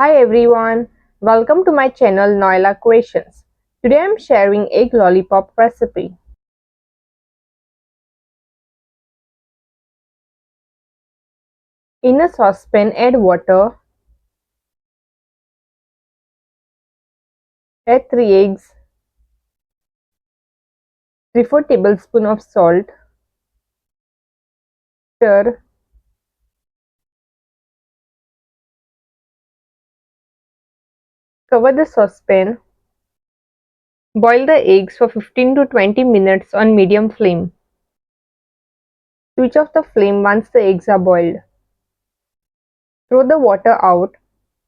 Hi everyone, welcome to my channel Noila Creations. Today I am sharing egg lollipop recipe. In a saucepan add water, add 3 eggs, 3/4 tablespoon of salt, stir, cover the saucepan, boil the eggs for 15 to 20 minutes on medium flame. Switch off the flame once the eggs are boiled. Throw the water out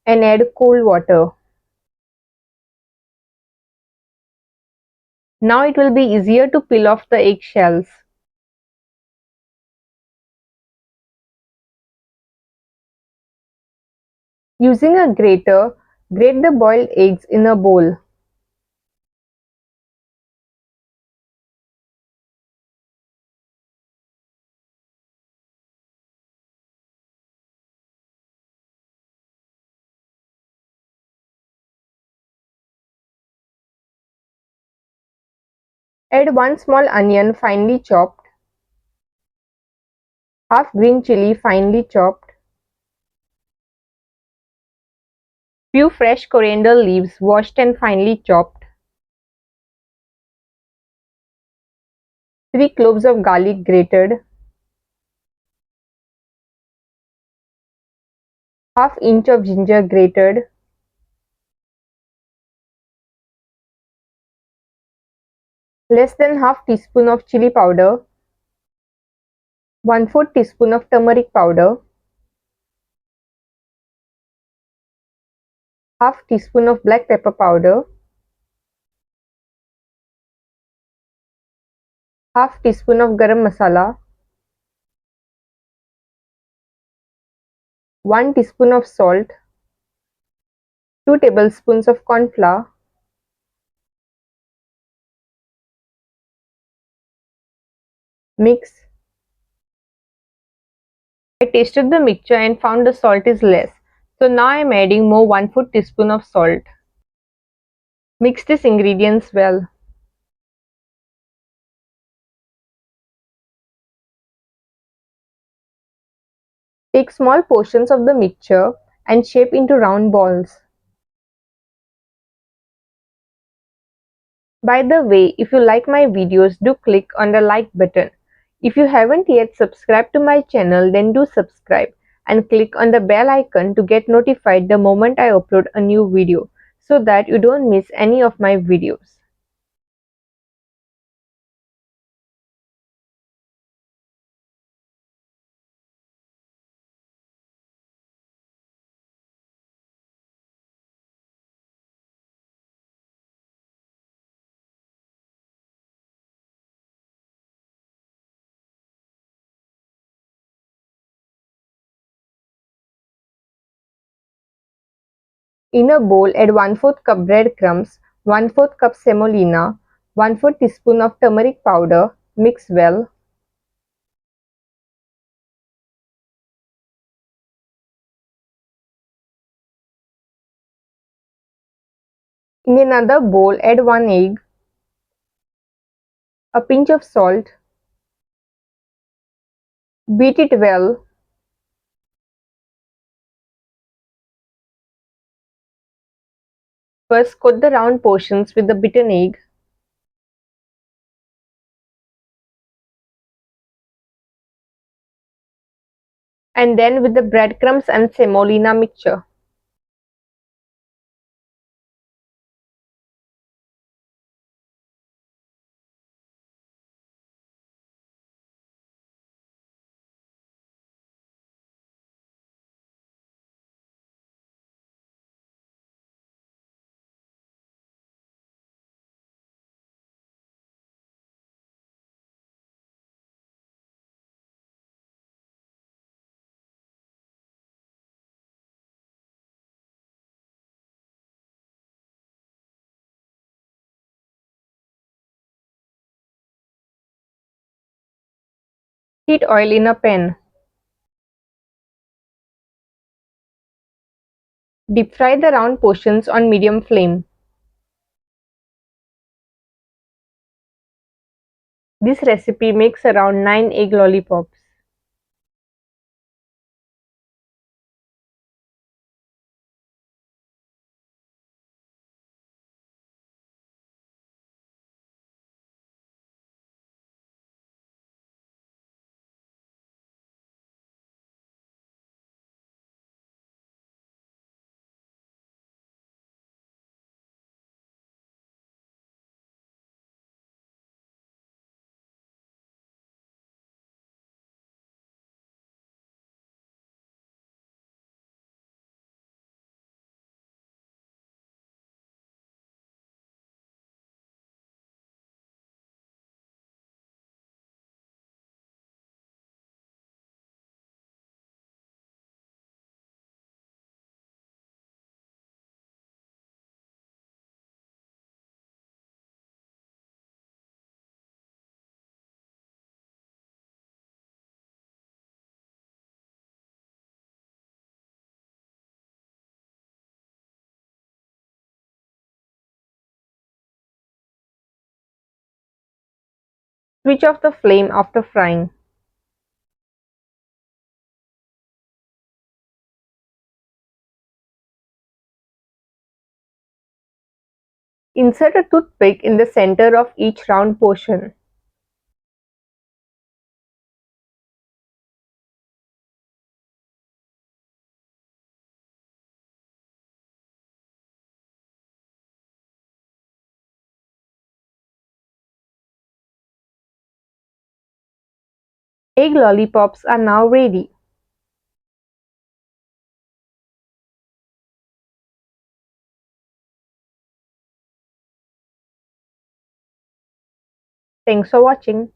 and add cold water. Now it will be easier to peel off the egg shells. Using a grater, grate the boiled eggs in a bowl. Add 1 small onion finely chopped, half green chili finely chopped, few fresh coriander leaves washed and finely chopped, 3 cloves of garlic grated, half inch of ginger grated, less than half teaspoon of chili powder, 1/4 teaspoon of turmeric powder, half teaspoon of black pepper powder, half teaspoon of garam masala, 1 teaspoon of salt, 2 tablespoons of corn flour, mix. I tasted the mixture and found the salt is less. So now I am adding more 1/4 teaspoon of salt. Mix these ingredients well. Take small portions of the mixture and shape into round balls. By the way, if you like my videos, do click on the like button. If you haven't yet subscribed to my channel, then do subscribe and click on the bell icon to get notified the moment I upload a new video so that you don't miss any of my videos. In a bowl, add 1/4 cup breadcrumbs, 1/4 cup semolina, 1/4 teaspoon of turmeric powder, mix well. In another bowl, add 1 egg, a pinch of salt, beat it well. First, coat the round portions with the beaten egg. And then with the breadcrumbs and semolina mixture. Heat oil in a pan. Deep fry the round portions on medium flame. This recipe makes around 9 egg lollipops. Switch off the flame after frying. Insert a toothpick in the center of each round portion. Egg lollipops are now ready. Thanks for watching.